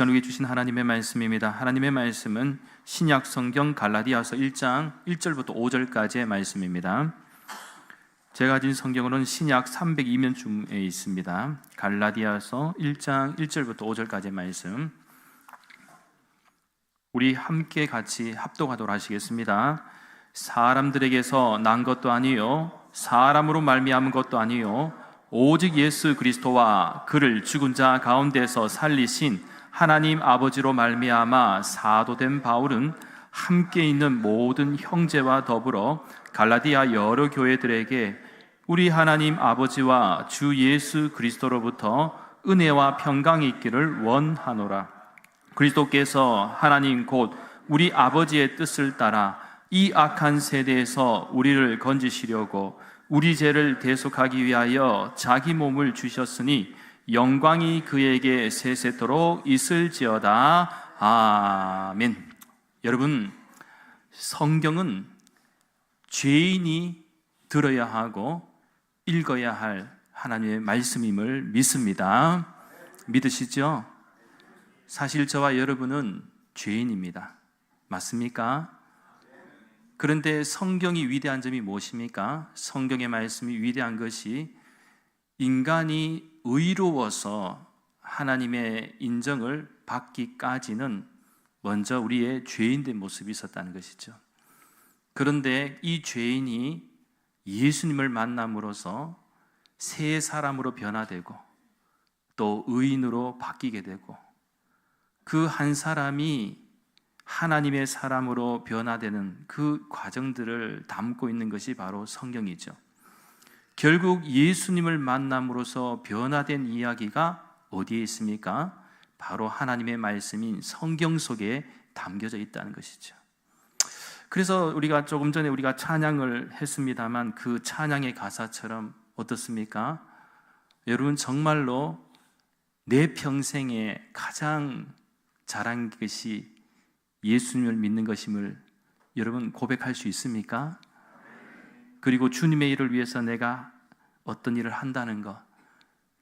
시간 우리 주신 하나님의 말씀입니다. 하나님의 말씀은 신약 성경 갈라디아서 1장 1절부터 5절까지의 말씀입니다. 제가 가진 성경으로는 신약 302면쯤에 있습니다. 갈라디아서 1장 1절부터 5절까지의 말씀, 우리 함께 같이 합독하도록 하시겠습니다. 사람들에게서 난 것도 아니요 사람으로 말미암은 것도 아니요 오직 예수 그리스도와 그를 죽은 자 가운데서 살리신 하나님 아버지로 말미암아 사도된 바울은 함께 있는 모든 형제와 더불어 갈라디아 여러 교회들에게 우리 하나님 아버지와 주 예수 그리스도로부터 은혜와 평강이 있기를 원하노라. 그리스도께서 하나님 곧 우리 아버지의 뜻을 따라 이 악한 세대에서 우리를 건지시려고 우리 죄를 대속하기 위하여 자기 몸을 주셨으니 영광이 그에게 세세토록 있을지어다. 아멘. 여러분, 성경은 죄인이 들어야 하고 읽어야 할 하나님의 말씀임을 믿습니다. 믿으시죠? 사실 저와 여러분은 죄인입니다. 맞습니까? 그런데 성경이 위대한 점이 무엇입니까? 성경의 말씀이 위대한 것이 인간이 의로워서 하나님의 인정을 받기까지는 먼저 우리의 죄인된 모습이 있었다는 것이죠. 그런데 이 죄인이 예수님을 만남으로써 새 사람으로 변화되고 또 의인으로 바뀌게 되고 그 한 사람이 하나님의 사람으로 변화되는 그 과정들을 담고 있는 것이 바로 성경이죠. 결국 예수님을 만남으로써 변화된 이야기가 어디에 있습니까? 바로 하나님의 말씀인 성경 속에 담겨져 있다는 것이죠. 그래서 우리가 조금 전에 우리가 찬양을 했습니다만 그 찬양의 가사처럼 어떻습니까? 여러분, 정말로 내 평생에 가장 잘한 것이 예수님을 믿는 것임을 여러분 고백할 수 있습니까? 그리고 주님의 일을 위해서 내가 어떤 일을 한다는 것,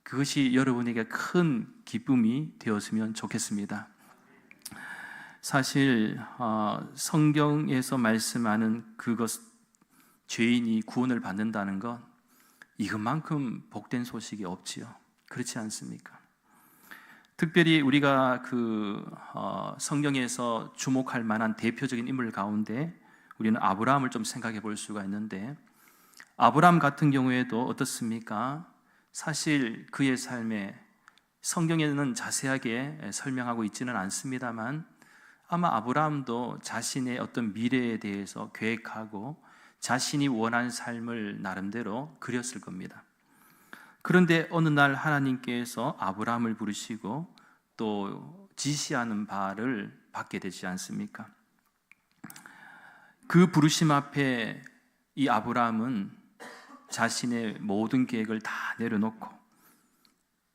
그것이 여러분에게 큰 기쁨이 되었으면 좋겠습니다. 사실 성경에서 말씀하는 그것, 죄인이 구원을 받는다는 것, 이것만큼 복된 소식이 없지요. 그렇지 않습니까? 특별히 우리가 성경에서 주목할 만한 대표적인 인물 가운데 우리는 아브라함을 좀 생각해 볼 수가 있는데, 아브라함 같은 경우에도 어떻습니까? 사실 그의 삶에 성경에는 자세하게 설명하고 있지는 않습니다만 아마 아브라함도 자신의 어떤 미래에 대해서 계획하고 자신이 원하는 삶을 나름대로 그렸을 겁니다. 그런데 어느 날 하나님께서 아브라함을 부르시고 또 지시하는 바를 받게 되지 않습니까? 그 부르심 앞에 이 아브라함은 자신의 모든 계획을 다 내려놓고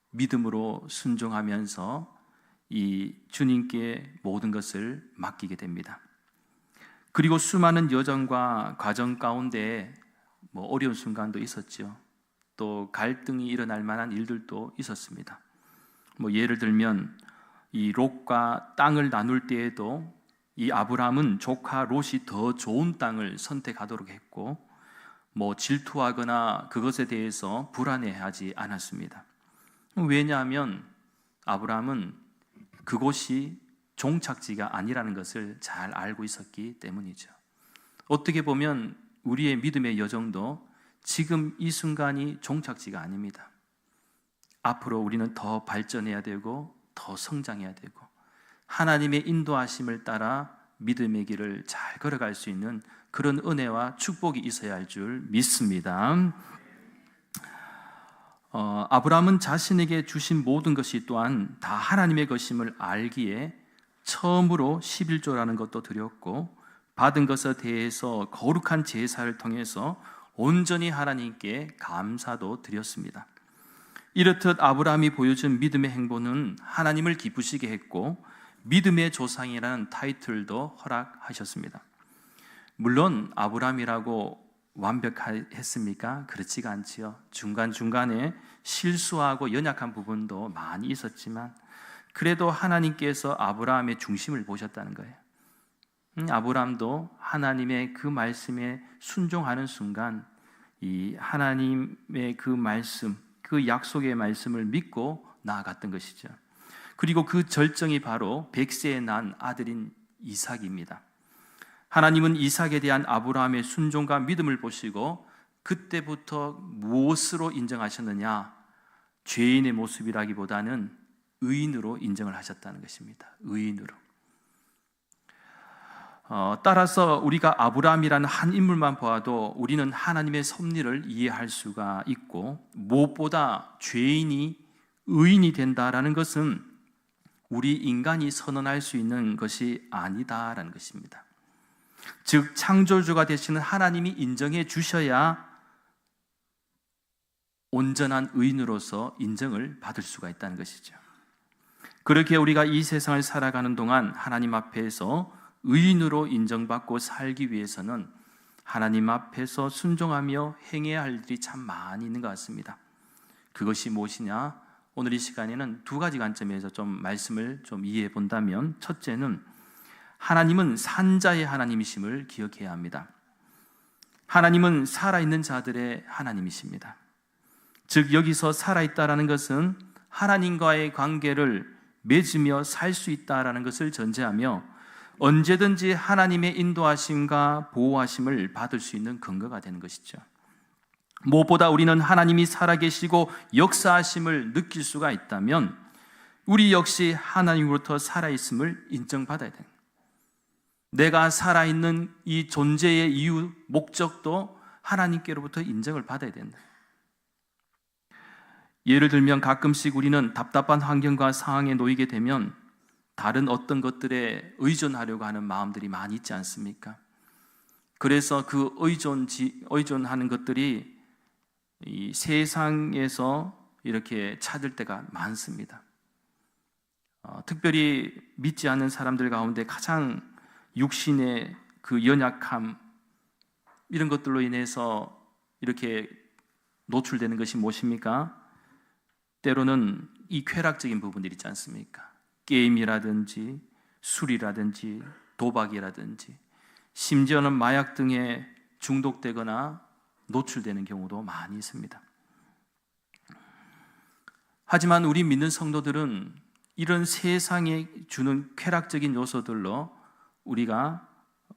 믿음으로 순종하면서 이 주님께 모든 것을 맡기게 됩니다. 그리고 수많은 여정과 과정 가운데 어려운 순간도 있었죠. 또 갈등이 일어날 만한 일들도 있었습니다. 예를 들면 이 롯과 땅을 나눌 때에도 이 아브라함은 조카 롯이 더 좋은 땅을 선택하도록 했고 질투하거나 그것에 대해서 불안해하지 않았습니다. 왜냐하면 아브라함은 그곳이 종착지가 아니라는 것을 잘 알고 있었기 때문이죠. 어떻게 보면 우리의 믿음의 여정도 지금 이 순간이 종착지가 아닙니다. 앞으로 우리는 더 발전해야 되고 더 성장해야 되고 하나님의 인도하심을 따라 믿음의 길을 잘 걸어갈 수 있는 그런 은혜와 축복이 있어야 할 줄 믿습니다. 아브라함은 자신에게 주신 모든 것이 또한 다 하나님의 것임을 알기에 처음으로 11조라는 것도 드렸고 받은 것에 대해서 거룩한 제사를 통해서 온전히 하나님께 감사도 드렸습니다. 이렇듯 아브라함이 보여준 믿음의 행보는 하나님을 기쁘시게 했고 믿음의 조상이라는 타이틀도 허락하셨습니다. 물론 아브라함이라고 완벽했습니까? 그렇지가 않지요. 중간중간에 실수하고 연약한 부분도 많이 있었지만 그래도 하나님께서 아브라함의 중심을 보셨다는 거예요. 아브라함도 하나님의 그 말씀에 순종하는 순간 이 하나님의 그 말씀, 그 약속의 말씀을 믿고 나아갔던 것이죠. 그리고 그 절정이 바로 100세에 난 아들인 이삭입니다. 하나님은 이삭에 대한 아브라함의 순종과 믿음을 보시고 그때부터 무엇으로 인정하셨느냐? 죄인의 모습이라기보다는 의인으로 인정을 하셨다는 것입니다. 의인으로. 따라서 우리가 아브라함이라는 한 인물만 보아도 우리는 하나님의 섭리를 이해할 수가 있고, 무엇보다 죄인이 의인이 된다라는 것은 우리 인간이 선언할 수 있는 것이 아니다라는 것입니다. 즉 창조주가 되시는 하나님이 인정해 주셔야 온전한 의인으로서 인정을 받을 수가 있다는 것이죠. 그렇게 우리가 이 세상을 살아가는 동안 하나님 앞에서 의인으로 인정받고 살기 위해서는 하나님 앞에서 순종하며 행해야 할 일이 참 많이 있는 것 같습니다. 그것이 무엇이냐? 오늘 이 시간에는 두 가지 관점에서 좀 말씀을 좀 이해해 본다면, 첫째는 하나님은 산자의 하나님이심을 기억해야 합니다. 하나님은 살아있는 자들의 하나님이십니다. 즉 여기서 살아있다라는 것은 하나님과의 관계를 맺으며 살 수 있다라는 것을 전제하며 언제든지 하나님의 인도하심과 보호하심을 받을 수 있는 근거가 되는 것이죠. 무엇보다 우리는 하나님이 살아계시고 역사하심을 느낄 수가 있다면 우리 역시 하나님으로부터 살아있음을 인정받아야 됩니다. 내가 살아있는 이 존재의 이유, 목적도 하나님께로부터 인정을 받아야 된다. 예를 들면 가끔씩 우리는 답답한 환경과 상황에 놓이게 되면 다른 어떤 것들에 의존하려고 하는 마음들이 많이 있지 않습니까? 그래서 그 의존하는 것들이 이 세상에서 이렇게 찾을 때가 많습니다. 특별히 믿지 않는 사람들 가운데 가장 육신의 그 연약함, 이런 것들로 인해서 이렇게 노출되는 것이 무엇입니까? 때로는 이 쾌락적인 부분들이 있지 않습니까? 게임이라든지 술이라든지 도박이라든지 심지어는 마약 등에 중독되거나 노출되는 경우도 많이 있습니다. 하지만 우리 믿는 성도들은 이런 세상에 주는 쾌락적인 요소들로 우리가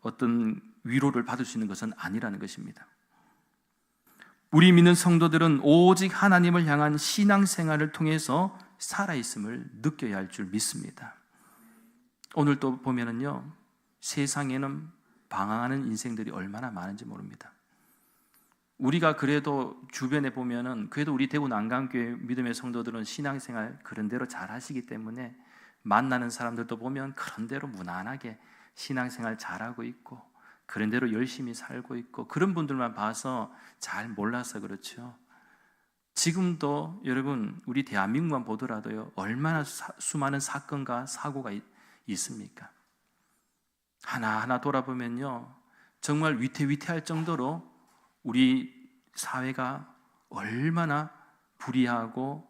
어떤 위로를 받을 수 있는 것은 아니라는 것입니다. 우리 믿는 성도들은 오직 하나님을 향한 신앙생활을 통해서 살아있음을 느껴야 할 줄 믿습니다. 오늘 또 보면은요, 세상에는 방황하는 인생들이 얼마나 많은지 모릅니다. 우리가 그래도 주변에 보면은 그래도 우리 대구 난강교회 믿음의 성도들은 신앙생활 그런 대로 잘 하시기 때문에 만나는 사람들도 보면 그런 대로 무난하게 신앙생활 잘하고 있고 그런 대로 열심히 살고 있고, 그런 분들만 봐서 잘 몰라서 그렇죠. 지금도 여러분 우리 대한민국만 보더라도요, 얼마나 수많은 사건과 사고가 있습니까? 하나하나 돌아보면요, 정말 위태위태할 정도로 우리 사회가 얼마나 불의하고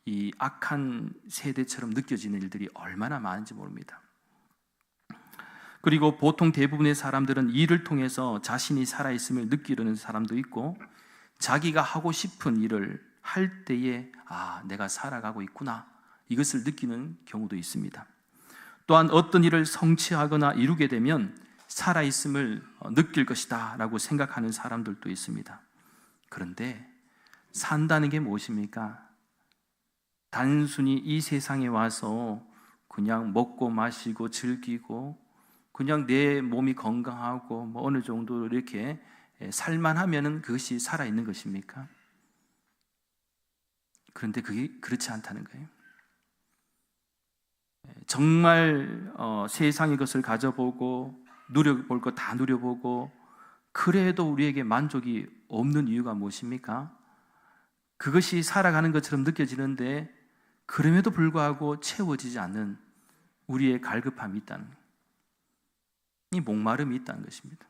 이 악한 세대처럼 느껴지는 일들이 얼마나 많은지 모릅니다. 그리고 보통 대부분의 사람들은 일을 통해서 자신이 살아있음을 느끼려는 사람도 있고, 자기가 하고 싶은 일을 할 때에 내가 살아가고 있구나, 이것을 느끼는 경우도 있습니다. 또한 어떤 일을 성취하거나 이루게 되면 살아있음을 느낄 것이다 라고 생각하는 사람들도 있습니다. 그런데 산다는 게 무엇입니까? 단순히 이 세상에 와서 그냥 먹고 마시고 즐기고 그냥 내 몸이 건강하고 어느 정도 이렇게 살만 하면은 그것이 살아있는 것입니까? 그런데 그게 그렇지 않다는 거예요. 정말 세상의 것을 가져보고 누려볼 것 다 누려보고 그래도 우리에게 만족이 없는 이유가 무엇입니까? 그것이 살아가는 것처럼 느껴지는데 그럼에도 불구하고 채워지지 않는 우리의 갈급함이 있다는 거예요. 이 목마름이 있다는 것입니다.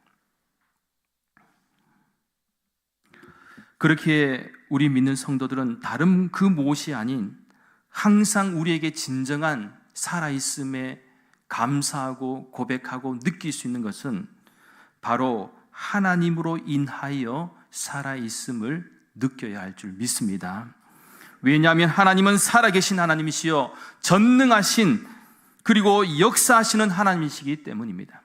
그렇게 우리 믿는 성도들은 다른 그 무엇이 아닌 항상 우리에게 진정한 살아있음에 감사하고 고백하고 느낄 수 있는 것은 바로 하나님으로 인하여 살아있음을 느껴야 할 줄 믿습니다. 왜냐하면 하나님은 살아계신 하나님이시여 전능하신 그리고 역사하시는 하나님이시기 때문입니다.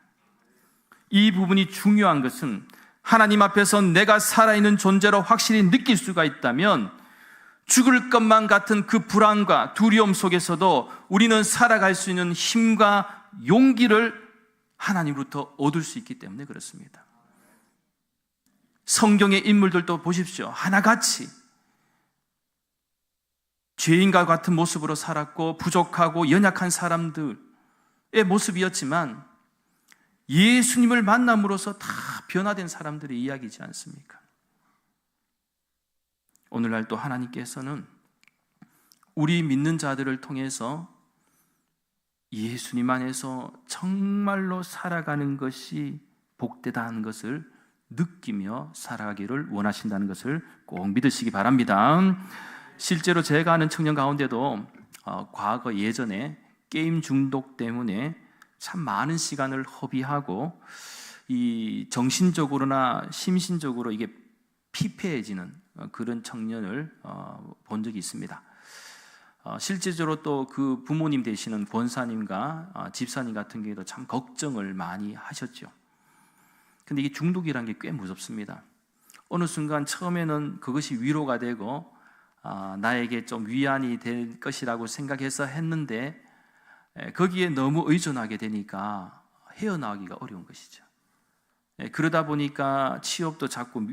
이 부분이 중요한 것은 하나님 앞에서 내가 살아있는 존재로 확실히 느낄 수가 있다면 죽을 것만 같은 그 불안과 두려움 속에서도 우리는 살아갈 수 있는 힘과 용기를 하나님으로부터 얻을 수 있기 때문에 그렇습니다. 성경의 인물들도 보십시오. 하나같이 죄인과 같은 모습으로 살았고 부족하고 연약한 사람들의 모습이었지만 예수님을 만남으로써 다 변화된 사람들의 이야기지 않습니까? 오늘날 또 하나님께서는 우리 믿는 자들을 통해서 예수님 안에서 정말로 살아가는 것이 복되다는 것을 느끼며 살아가기를 원하신다는 것을 꼭 믿으시기 바랍니다. 실제로 제가 아는 청년 가운데도 과거 예전에 게임 중독 때문에 참 많은 시간을 허비하고 이 정신적으로나 심신적으로 이게 피폐해지는 그런 청년을 본 적이 있습니다. 실제적으로 또 그 부모님 되시는 권사님과 집사님 같은 경우에도 참 걱정을 많이 하셨죠. 근데 이게 중독이라는 게 꽤 무섭습니다. 어느 순간 처음에는 그것이 위로가 되고 나에게 좀 위안이 될 것이라고 생각해서 했는데 거기에 너무 의존하게 되니까 헤어나오기가 어려운 것이죠. 그러다 보니까 취업도 자꾸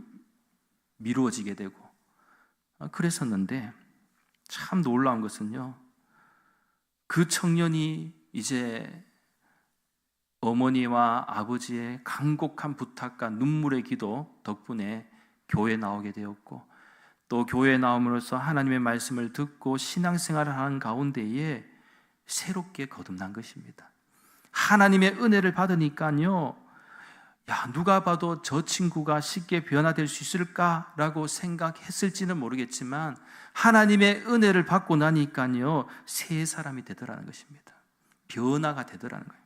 미루어지게 되고 그랬었는데 참 놀라운 것은요, 그 청년이 이제 어머니와 아버지의 간곡한 부탁과 눈물의 기도 덕분에 교회에 나오게 되었고 또 교회에 나옴으로써 하나님의 말씀을 듣고 신앙생활을 하는 가운데에 새롭게 거듭난 것입니다. 하나님의 은혜를 받으니까요, 야, 누가 봐도 저 친구가 쉽게 변화될 수 있을까라고 생각했을지는 모르겠지만 하나님의 은혜를 받고 나니까요 새 사람이 되더라는 것입니다. 변화가 되더라는 거예요.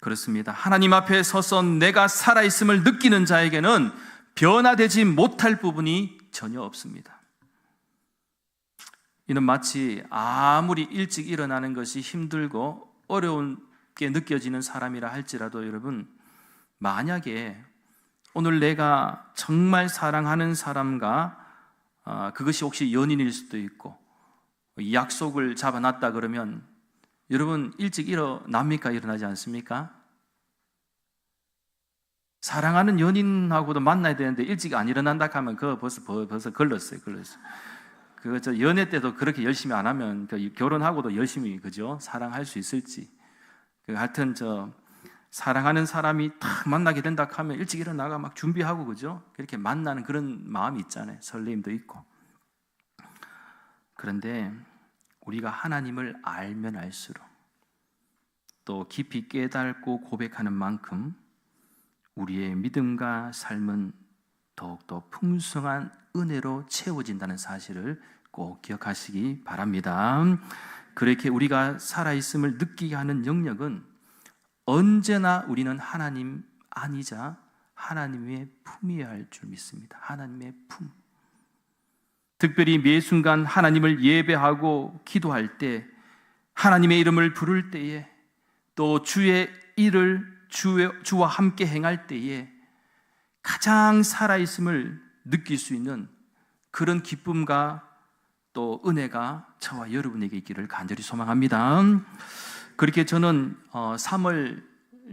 그렇습니다. 하나님 앞에 서서 내가 살아있음을 느끼는 자에게는 변화되지 못할 부분이 전혀 없습니다. 이는 마치 아무리 일찍 일어나는 것이 힘들고 어렵게 느껴지는 사람이라 할지라도 여러분, 만약에 오늘 내가 정말 사랑하는 사람과 그것이 혹시 연인일 수도 있고 약속을 잡아놨다 그러면 여러분 일찍 일어납니까? 일어나지 않습니까? 사랑하는 연인하고도 만나야 되는데 일찍 안 일어난다 하면 그거 벌써 걸렸어요. 그거 저 연애 때도 그렇게 열심히 안 하면 결혼하고도 열심히 그죠? 사랑할 수 있을지. 하여튼 사랑하는 사람이 딱 만나게 된다 하면 일찍 일어나가 막 준비하고 그죠? 그렇게 만나는 그런 마음이 있잖아요. 설레임도 있고. 그런데 우리가 하나님을 알면 알수록 또 깊이 깨닫고 고백하는 만큼 우리의 믿음과 삶은 더욱더 풍성한 은혜로 채워진다는 사실을 꼭 기억하시기 바랍니다. 그렇게 우리가 살아있음을 느끼게 하는 영역은 언제나 우리는 하나님 아니자 하나님의 품이어야 할 줄 믿습니다. 하나님의 품. 특별히 매 순간 하나님을 예배하고 기도할 때, 하나님의 이름을 부를 때에, 또 주의 일을 주와 함께 행할 때에 가장 살아있음을 느낄 수 있는 그런 기쁨과 또 은혜가 저와 여러분에게 있기를 간절히 소망합니다. 그렇게 저는 3월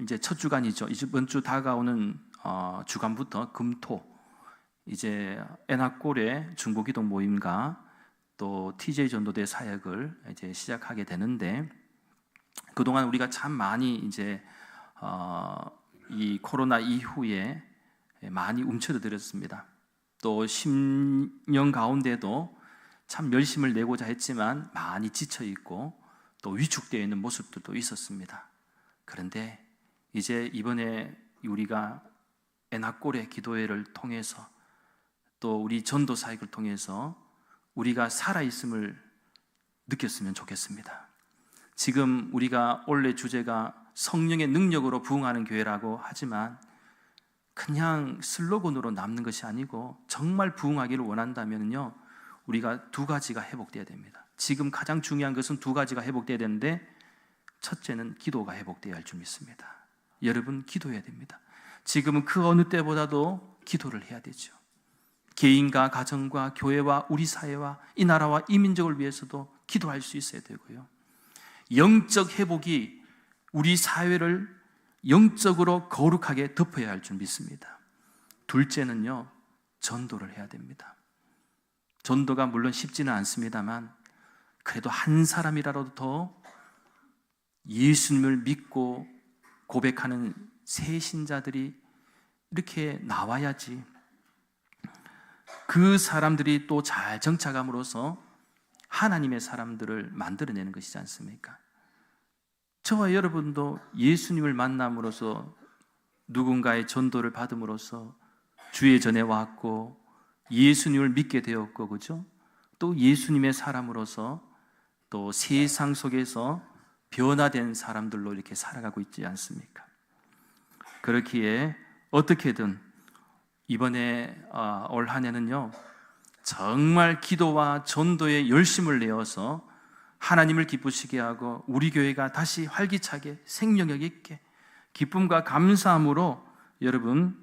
이제 첫 주간이죠. 이번 주 다가오는 주간부터 금토 이제 애나골의 중보기도 모임과 또 TJ 전도대 사역을 이제 시작하게 되는데, 그동안 우리가 참 많이 이제 이 코로나 이후에 많이 움츠러들었습니다. 또 10년 가운데도 참 열심을 내고자 했지만 많이 지쳐 있고 또 위축되어 있는 모습들도 있었습니다. 그런데 이제 이번에 우리가 애나골의 기도회를 통해서 또 우리 전도 사역을 통해서 우리가 살아있음을 느꼈으면 좋겠습니다. 지금 우리가 원래 주제가 성령의 능력으로 부흥하는 교회라고 하지만 그냥 슬로건으로 남는 것이 아니고 정말 부흥하기를 원한다면요, 우리가 두 가지가 회복돼야 됩니다. 지금 가장 중요한 것은 두 가지가 회복돼야 되는데, 첫째는 기도가 회복돼야 할 줄 믿습니다. 여러분, 기도해야 됩니다. 지금은 그 어느 때보다도 기도를 해야 되죠. 개인과 가정과 교회와 우리 사회와 이 나라와 이 민족을 위해서도 기도할 수 있어야 되고요, 영적 회복이 우리 사회를 영적으로 거룩하게 덮어야 할 줄 믿습니다. 둘째는요, 전도를 해야 됩니다. 전도가 물론 쉽지는 않습니다만 그래도 한 사람이라도 더 예수님을 믿고 고백하는 새 신자들이 이렇게 나와야지 그 사람들이 또 잘 정착함으로써 하나님의 사람들을 만들어내는 것이지 않습니까? 저와 여러분도 예수님을 만남으로써 누군가의 전도를 받음으로써 주의 전에 왔고 예수님을 믿게 되었고, 그죠? 또 예수님의 사람으로서 또 세상 속에서 변화된 사람들로 이렇게 살아가고 있지 않습니까? 그렇기에 어떻게든 이번에 올 한 해는요, 정말 기도와 전도에 열심을 내어서 하나님을 기쁘시게 하고 우리 교회가 다시 활기차게 생명력 있게 기쁨과 감사함으로 여러분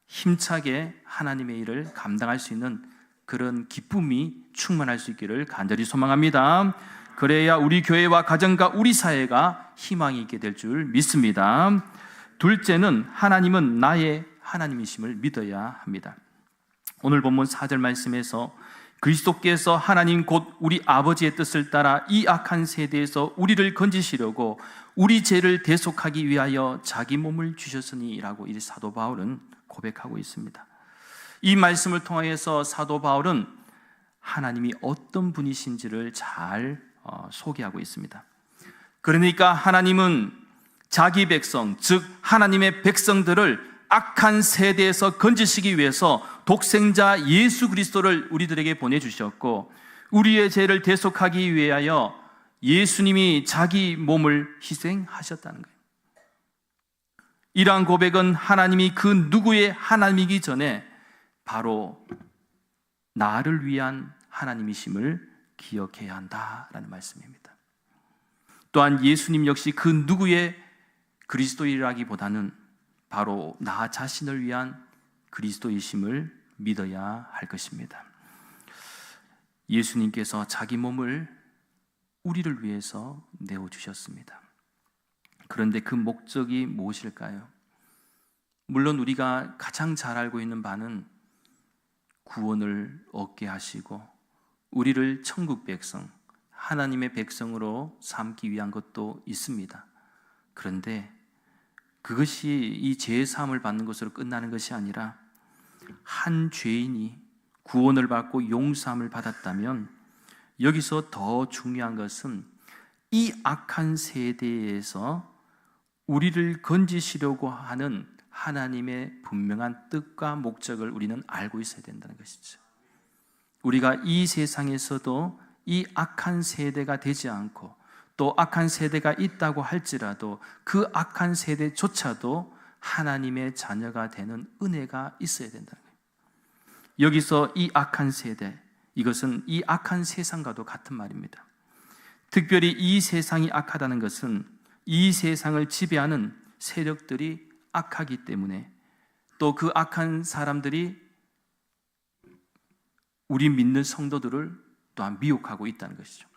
힘차게 하나님의 일을 감당할 수 있는 그런 기쁨이 충만할 수 있기를 간절히 소망합니다. 그래야 우리 교회와 가정과 우리 사회가 희망이 있게 될 줄 믿습니다. 둘째는 하나님은 나의 하나님이심을 믿어야 합니다. 오늘 본문 4절 말씀에서 그리스도께서 하나님 곧 우리 아버지의 뜻을 따라 이 악한 세대에서 우리를 건지시려고 우리 죄를 대속하기 위하여 자기 몸을 주셨으니 라고 이 사도 바울은 고백하고 있습니다. 이 말씀을 통하여서 사도 바울은 하나님이 어떤 분이신지를 잘 소개하고 있습니다. 그러니까 하나님은 자기 백성, 즉 하나님의 백성들을 악한 세대에서 건지시기 위해서 독생자 예수 그리스도를 우리들에게 보내주셨고 우리의 죄를 대속하기 위하여 예수님이 자기 몸을 희생하셨다는 거예요. 이러한 고백은 하나님이 그 누구의 하나님이기 전에 바로 나를 위한 하나님이심을 기억해야 한다라는 말씀입니다. 또한 예수님 역시 그 누구의 그리스도이라기보다는 바로 나 자신을 위한 그리스도이심을 믿어야 할 것입니다. 예수님께서 자기 몸을 우리를 위해서 내어주셨습니다. 그런데 그 목적이 무엇일까요? 물론 우리가 가장 잘 알고 있는 바는 구원을 얻게 하시고 우리를 천국 백성, 하나님의 백성으로 삼기 위한 것도 있습니다. 그런데 그것이 이 죄의 사함을 받는 것으로 끝나는 것이 아니라 한 죄인이 구원을 받고 용서함을 받았다면 여기서 더 중요한 것은 이 악한 세대에서 우리를 건지시려고 하는 하나님의 분명한 뜻과 목적을 우리는 알고 있어야 된다는 것이죠. 우리가 이 세상에서도 이 악한 세대가 되지 않고 또 악한 세대가 있다고 할지라도 그 악한 세대조차도 하나님의 자녀가 되는 은혜가 있어야 된다는 거예요. 여기서 이 악한 세대, 이것은 이 악한 세상과도 같은 말입니다. 특별히 이 세상이 악하다는 것은 이 세상을 지배하는 세력들이 악하기 때문에 또 그 악한 사람들이 우리 믿는 성도들을 또한 미혹하고 있다는 것이죠.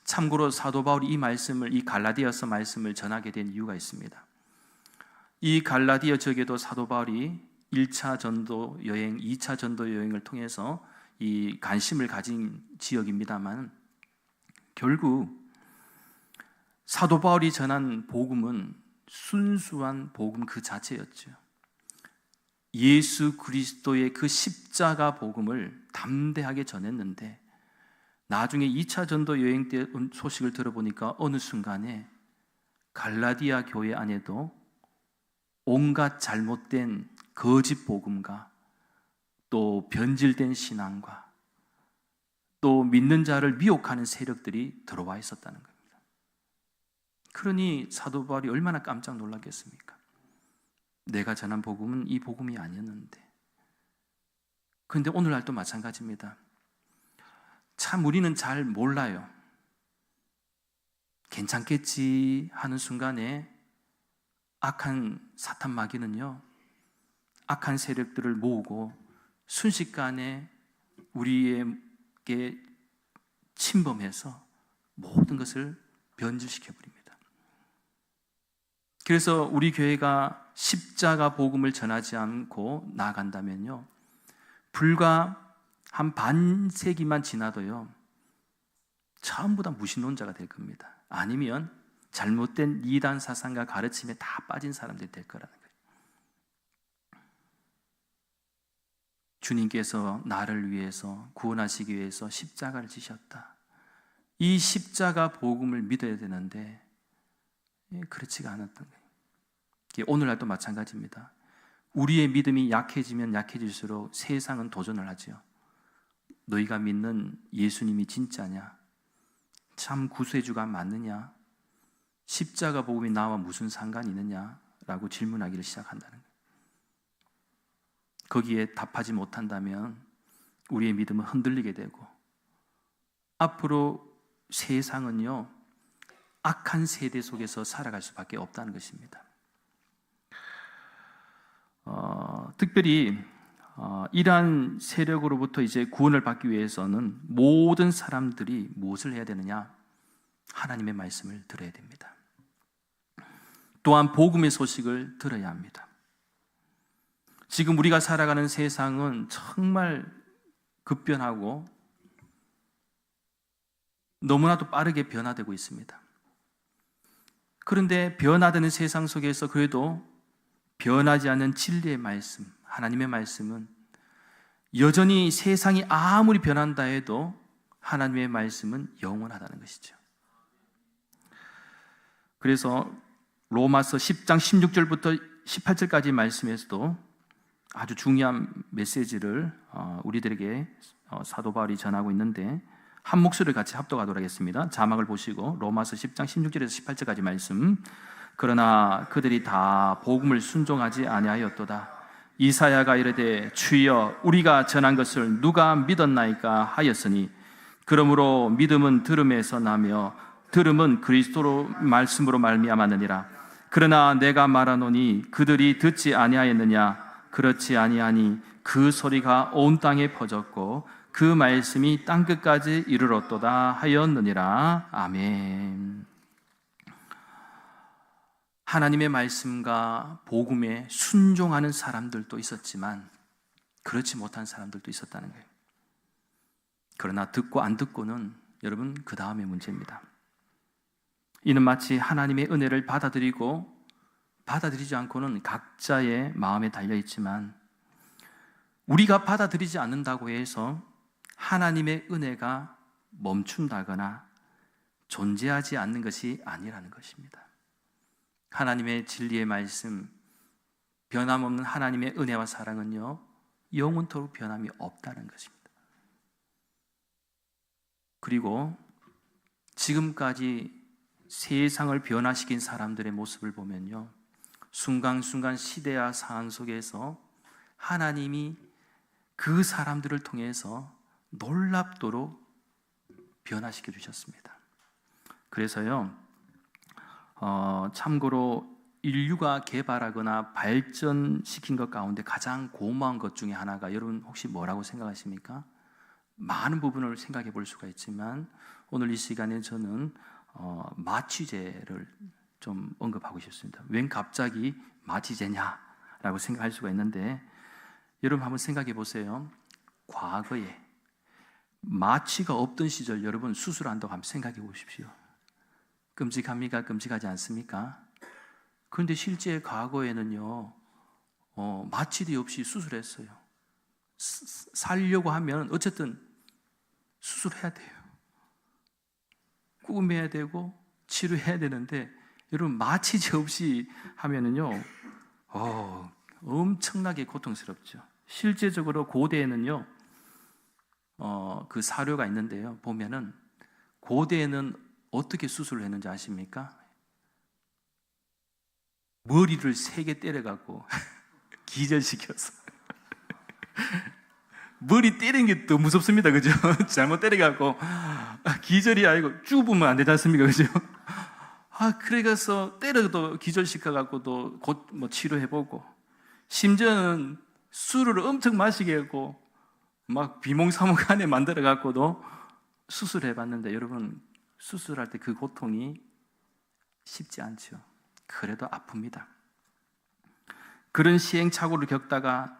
참고로 사도 바울이 이 말씀을, 이 갈라디아서 말씀을 전하게 된 이유가 있습니다. 이 갈라디아 지역에도 사도 바울이 1차 전도 여행, 2차 전도 여행을 통해서 이 관심을 가진 지역입니다만 결국 사도 바울이 전한 복음은 순수한 복음 그 자체였죠. 예수 그리스도의 그 십자가 복음을 담대하게 전했는데 나중에 2차 전도 여행 때 소식을 들어보니까 어느 순간에 갈라디아 교회 안에도 온갖 잘못된 거짓 복음과 또 변질된 신앙과 또 믿는 자를 미혹하는 세력들이 들어와 있었다는 겁니다. 그러니 사도 바울이 얼마나 깜짝 놀랐겠습니까? 내가 전한 복음은 이 복음이 아니었는데. 그런데 오늘날도 마찬가지입니다. 참 우리는 잘 몰라요. 괜찮겠지 하는 순간에 악한 사탄 마귀는요, 악한 세력들을 모으고 순식간에 우리에게 침범해서 모든 것을 변질시켜 버립니다. 그래서 우리 교회가 십자가 복음을 전하지 않고 나아간다면요, 불과 한 반세기만 지나도요, 전부 다 무신론자가 될 겁니다. 아니면 잘못된 이단 사상과 가르침에 다 빠진 사람들이 될 거라는 거예요. 주님께서 나를 위해서 구원하시기 위해서 십자가를 지셨다. 이 십자가 복음을 믿어야 되는데 그렇지가 않았던 거예요. 오늘날도 마찬가지입니다. 우리의 믿음이 약해지면 약해질수록 세상은 도전을 하죠. 너희가 믿는 예수님이 진짜냐? 참 구세주가 맞느냐? 십자가 복음이 나와 무슨 상관이 있느냐라고 질문하기를 시작한다는 거예요. 거기에 답하지 못한다면 우리의 믿음은 흔들리게 되고, 앞으로 세상은요, 악한 세대 속에서 살아갈 수밖에 없다는 것입니다. 특별히 이러한 세력으로부터 이제 구원을 받기 위해서는 모든 사람들이 무엇을 해야 되느냐? 하나님의 말씀을 들어야 됩니다. 또한 복음의 소식을 들어야 합니다. 지금 우리가 살아가는 세상은 정말 급변하고 너무나도 빠르게 변화되고 있습니다. 그런데 변화되는 세상 속에서 그래도 변하지 않는 진리의 말씀, 하나님의 말씀은 여전히 세상이 아무리 변한다 해도 하나님의 말씀은 영원하다는 것이죠. 그래서 로마서 10장 16절부터 18절까지 말씀에서도 아주 중요한 메시지를 우리들에게 사도 바울이 전하고 있는데, 한 목소리를 같이 합독하도록 하겠습니다. 자막을 보시고 로마서 10장 16절에서 18절까지 말씀. 그러나 그들이 다 복음을 순종하지 아니하였도다. 이사야가 이르되 주여 우리가 전한 것을 누가 믿었나이까 하였으니, 그러므로 믿음은 들음에서 나며 들음은 그리스도로 말씀으로 말미암았느니라. 그러나 내가 말하노니 그들이 듣지 아니하였느냐? 그렇지 아니하니 그 소리가 온 땅에 퍼졌고 그 말씀이 땅끝까지 이르렀도다 하였느니라. 아멘. 하나님의 말씀과 복음에 순종하는 사람들도 있었지만 그렇지 못한 사람들도 있었다는 거예요. 그러나 듣고 안 듣고는 여러분 그 다음의 문제입니다. 이는 마치 하나님의 은혜를 받아들이고 받아들이지 않고는 각자의 마음에 달려있지만, 우리가 받아들이지 않는다고 해서 하나님의 은혜가 멈춘다거나 존재하지 않는 것이 아니라는 것입니다. 하나님의 진리의 말씀, 변함없는 하나님의 은혜와 사랑은요, 영원토록 변함이 없다는 것입니다. 그리고 지금까지 세상을 변화시킨 사람들의 모습을 보면요, 순간순간 시대와 상황 속에서 하나님이 그 사람들을 통해서 놀랍도록 변화시켜 주셨습니다. 그래서요, 참고로 인류가 개발하거나 발전시킨 것 가운데 가장 고마운 것 중에 하나가, 여러분 혹시 뭐라고 생각하십니까? 많은 부분을 생각해 볼 수가 있지만 오늘 이 시간에 저는 마취제를 좀 언급하고 싶습니다. 웬 갑자기 마취제냐라고 생각할 수가 있는데, 여러분 한번 생각해 보세요. 과거에 마취가 없던 시절 여러분 수술한다고 한번 생각해 보십시오. 끔찍합니까? 끔찍하지 않습니까? 그런데 실제 과거에는요, 마취도 없이 수술했어요. 살려고 하면 어쨌든 수술해야 돼요. 꾸며야 되고 치료해야 되는데, 여러분 마취제 없이 하면은요, 엄청나게 고통스럽죠. 실제적으로 고대에는요, 그 사료가 있는데요. 보면은 고대에는 어떻게 수술을 했는지 아십니까? 머리를 3개 때려갖고 기절시켜서 머리 때리는 게 더 무섭습니다. 그죠? 잘못 때려갖고 기절이 아니고 쭈으면 안 되지 않습니까? 그죠? 그래서 때려도 기절시켜갖고도 곧 뭐 치료해보고, 심지어는 술을 엄청 마시게 하고 막 비몽사몽간에 만들어갖고도 수술해봤는데, 여러분, 수술할 때 그 고통이 쉽지 않죠. 그래도 아픕니다. 그런 시행착오를 겪다가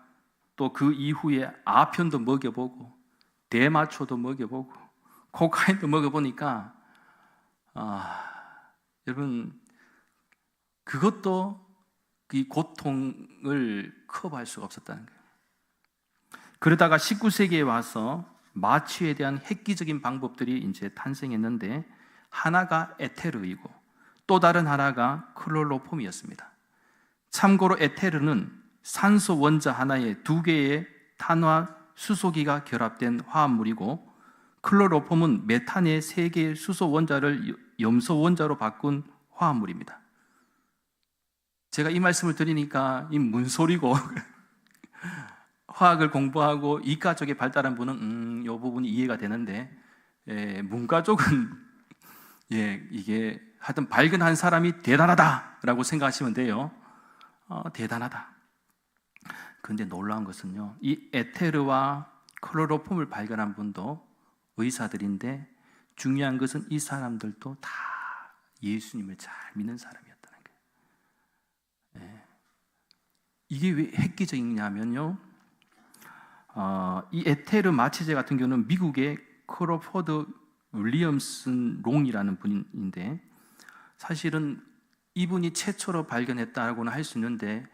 또 그 이후에 아편도 먹여보고 대마초도 먹여보고 코카인도 먹어보니까 여러분, 그것도 이 고통을 커버할 수가 없었다는 거예요. 그러다가 19세기에 와서 마취에 대한 획기적인 방법들이 이제 탄생했는데, 하나가 에테르이고 또 다른 하나가 클로로폼이었습니다. 참고로 에테르는 산소 원자 하나에 2개의 탄화 수소기가 결합된 화합물이고, 클로로폼은 메탄의 3개의 수소 원자를 염소 원자로 바꾼 화합물입니다. 제가 이 말씀을 드리니까 이 문소리고 화학을 공부하고 이과 쪽에 발달한 분은 이 부분이 이해가 되는데, 문과 쪽은 이게 하여튼 발견한 사람이 대단하다라고 생각하시면 돼요. 대단하다. 그런데 놀라운 것은요, 이 에테르와 클로로폼을 발견한 분도 의사들인데, 중요한 것은 이 사람들도 다 예수님을 잘 믿는 사람이었다는 거예요. 이게 왜 획기적이냐면요, 이 에테르 마취제 같은 경우는 미국의 크로포드 윌리엄슨 롱이라는 분인데, 사실은 이분이 최초로 발견했다고는 할 수 있는데,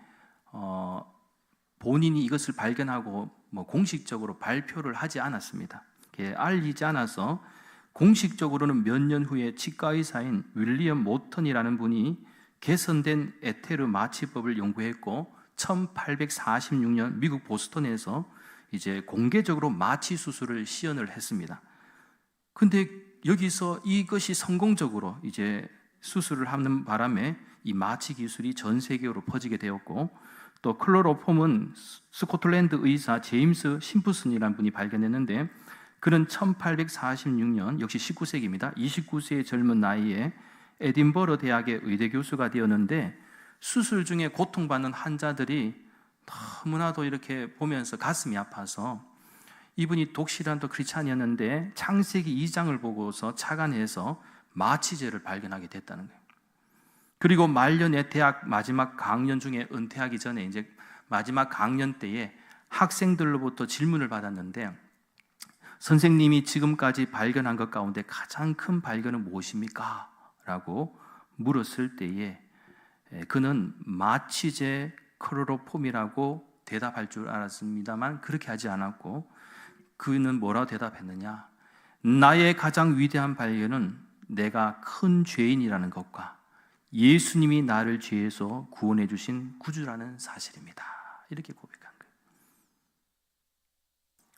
본인이 이것을 발견하고 공식적으로 발표를 하지 않았습니다. 알리지 않아서 공식적으로는 몇 년 후에 치과의사인 윌리엄 모턴이라는 분이 개선된 에테르 마취법을 연구했고, 1846년 미국 보스턴에서 이제 공개적으로 마취 수술을 시연을 했습니다. 근데 여기서 이것이 성공적으로 이제 수술을 하는 바람에 이 마취 기술이 전 세계로 퍼지게 되었고, 또 클로로폼은 스코틀랜드 의사 제임스 심프슨이라는 분이 발견했는데, 그는 1846년, 역시 19세기입니다. 29세의 젊은 나이에 에딘버러 대학의 의대 교수가 되었는데, 수술 중에 고통받는 환자들이 너무나도 이렇게 보면서 가슴이 아파서, 이분이 독실한 또 크리스찬이었는데 창세기 2장을 보고서 착안해서 마취제를 발견하게 됐다는 거예요. 그리고 말년에 대학 마지막 강연 중에 은퇴하기 전에 이제 마지막 강연 때에 학생들로부터 질문을 받았는데, 선생님이 지금까지 발견한 것 가운데 가장 큰 발견은 무엇입니까? 라고 물었을 때에 그는 마취제 클로로폼이라고 대답할 줄 알았습니다만, 그렇게 하지 않았고, 그는 뭐라고 대답했느냐? 나의 가장 위대한 발견은 내가 큰 죄인이라는 것과 예수님이 나를 죄에서 구원해 주신 구주라는 사실입니다. 이렇게 고백한 거예요.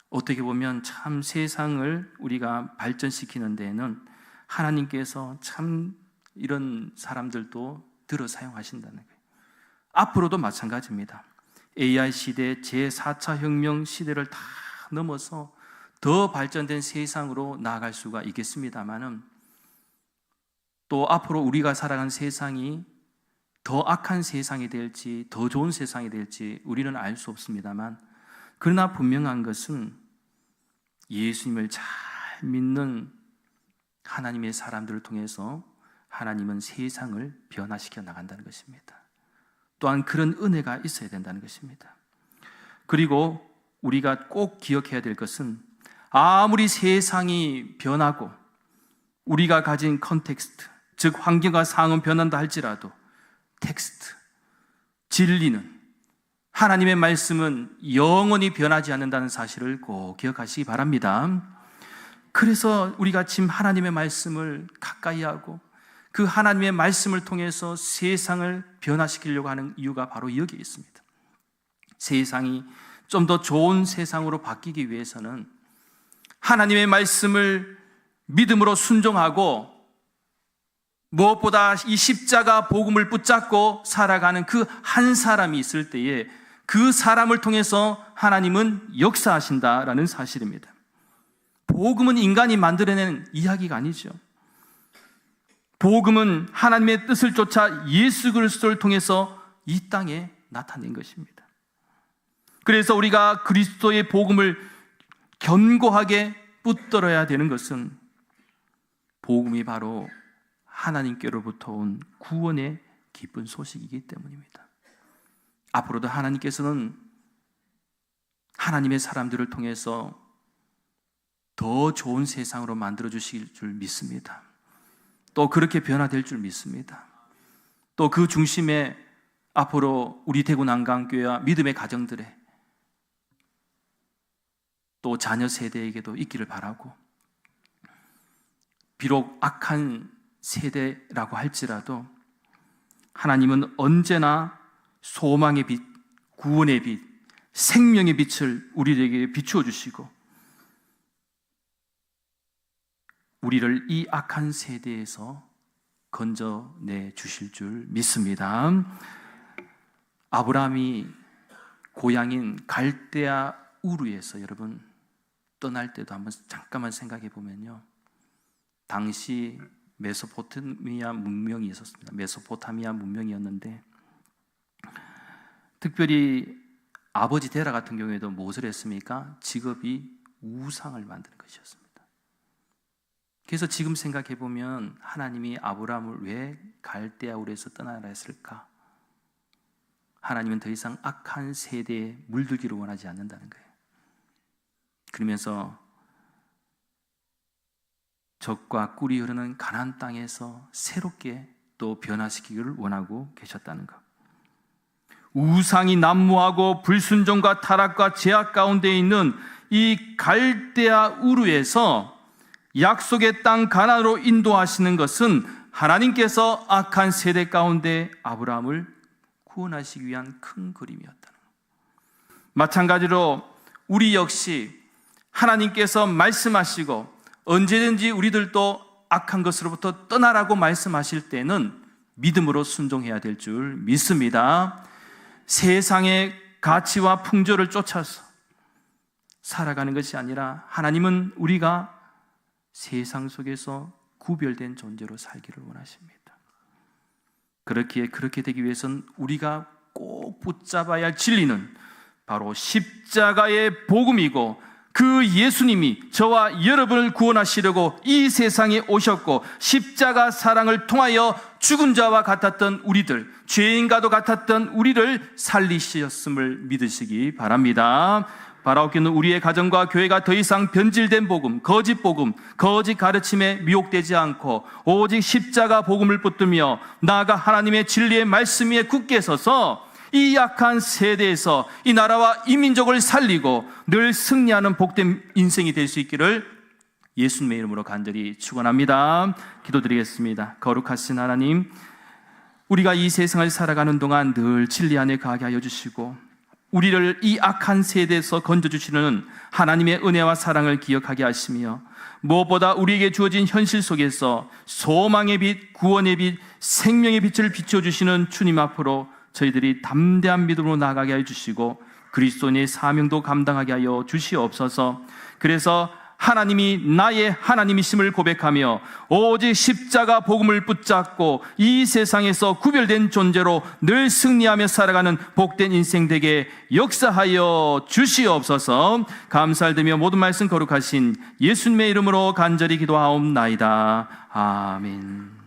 어떻게 보면 참 세상을 우리가 발전시키는 데에는 하나님께서 참 이런 사람들도 들어 사용하신다는 거예요. 앞으로도 마찬가지입니다. AI 시대, 제4차 혁명 시대를 다 넘어서 더 발전된 세상으로 나아갈 수가 있겠습니다만은, 또 앞으로 우리가 살아가는 세상이 더 악한 세상이 될지 더 좋은 세상이 될지 우리는 알 수 없습니다만, 그러나 분명한 것은 예수님을 잘 믿는 하나님의 사람들을 통해서 하나님은 세상을 변화시켜 나간다는 것입니다. 또한 그런 은혜가 있어야 된다는 것입니다. 그리고 우리가 꼭 기억해야 될 것은, 아무리 세상이 변하고 우리가 가진 컨텍스트, 즉 환경과 상황은 변한다 할지라도 텍스트, 진리는, 하나님의 말씀은 영원히 변하지 않는다는 사실을 꼭 기억하시기 바랍니다. 그래서 우리가 지금 하나님의 말씀을 가까이 하고 그 하나님의 말씀을 통해서 세상을 변화시키려고 하는 이유가 바로 여기에 있습니다. 세상이 좀 더 좋은 세상으로 바뀌기 위해서는 하나님의 말씀을 믿음으로 순종하고 무엇보다 이 십자가 복음을 붙잡고 살아가는 그 한 사람이 있을 때에 그 사람을 통해서 하나님은 역사하신다라는 사실입니다. 복음은 인간이 만들어낸 이야기가 아니죠. 복음은 하나님의 뜻을 쫓아 예수 그리스도를 통해서 이 땅에 나타낸 것입니다. 그래서 우리가 그리스도의 복음을 견고하게 붙들어야 되는 것은 복음이 바로 하나님께로부터 온 구원의 기쁜 소식이기 때문입니다. 앞으로도 하나님께서는 하나님의 사람들을 통해서 더 좋은 세상으로 만들어 주실 줄 믿습니다. 또 그렇게 변화될 줄 믿습니다. 또 그 중심에 앞으로 우리 대구 난강교회와 믿음의 가정들에 또 자녀 세대에게도 있기를 바라고, 비록 악한 세대라고 할지라도 하나님은 언제나 소망의 빛, 구원의 빛, 생명의 빛을 우리에게 비추어 주시고 우리를 이 악한 세대에서 건져내 주실 줄 믿습니다. 아브라함이 고향인 갈대아 우르에서 여러분 떠날 때도 한번 잠깐만 생각해 보면요, 당시 메소포타미아 문명이 있었습니다. 메소포타미아 문명이었는데 특별히 아버지 데라 같은 경우에도 무엇을 했습니까? 직업이 우상을 만드는 것이었습니다. 그래서 지금 생각해 보면 하나님이 아브라함을 왜 갈대아 우르에서 떠나라 했을까? 하나님은 더 이상 악한 세대에 물들기를 원하지 않는다는 거예요. 그러면서 젖과 꿀이 흐르는 가나안 땅에서 새롭게 또 변화시키기를 원하고 계셨다는 것. 우상이 난무하고 불순종과 타락과 죄악 가운데 있는 이 갈대아 우르에서 약속의 땅 가나안으로 인도하시는 것은 하나님께서 악한 세대 가운데 아브라함을 구원하시기 위한 큰 그림이었다는 것. 마찬가지로 우리 역시 하나님께서 말씀하시고 언제든지 우리들도 악한 것으로부터 떠나라고 말씀하실 때는 믿음으로 순종해야 될 줄 믿습니다. 세상의 가치와 풍조를 쫓아서 살아가는 것이 아니라 하나님은 우리가 세상 속에서 구별된 존재로 살기를 원하십니다. 그렇게 되기 위해서는 우리가 꼭 붙잡아야 할 진리는 바로 십자가의 복음이고, 그 예수님이 저와 여러분을 구원하시려고 이 세상에 오셨고 십자가 사랑을 통하여 죽은 자와 같았던 우리들, 죄인과도 같았던 우리를 살리셨음을 믿으시기 바랍니다. 바라옵기는 우리의 가정과 교회가 더 이상 변질된 복음, 거짓 가르침에 미혹되지 않고 오직 십자가 복음을 붙들며 나아가 하나님의 진리의 말씀 위에 굳게 서서 이 약한 세대에서 이 나라와 이 민족을 살리고 늘 승리하는 복된 인생이 될 수 있기를 예수님의 이름으로 간절히 축원합니다. 기도드리겠습니다. 거룩하신 하나님, 우리가 이 세상을 살아가는 동안 늘 진리 안에 거하게 하여 주시고 우리를 이 악한 세대에서 건져주시는 하나님의 은혜와 사랑을 기억하게 하시며 무엇보다 우리에게 주어진 현실 속에서 소망의 빛, 구원의 빛, 생명의 빛을 비춰주시는 주님 앞으로 저희들이 담대한 믿음으로 나아가게 하여 주시고 그리스도인의 사명도 감당하게 하여 주시옵소서. 그래서 하나님이 나의 하나님이심을 고백하며 오직 십자가 복음을 붙잡고 이 세상에서 구별된 존재로 늘 승리하며 살아가는 복된 인생 되게 역사하여 주시옵소서. 감사드리며 모든 말씀 거룩하신 예수님의 이름으로 간절히 기도하옵나이다. 아멘.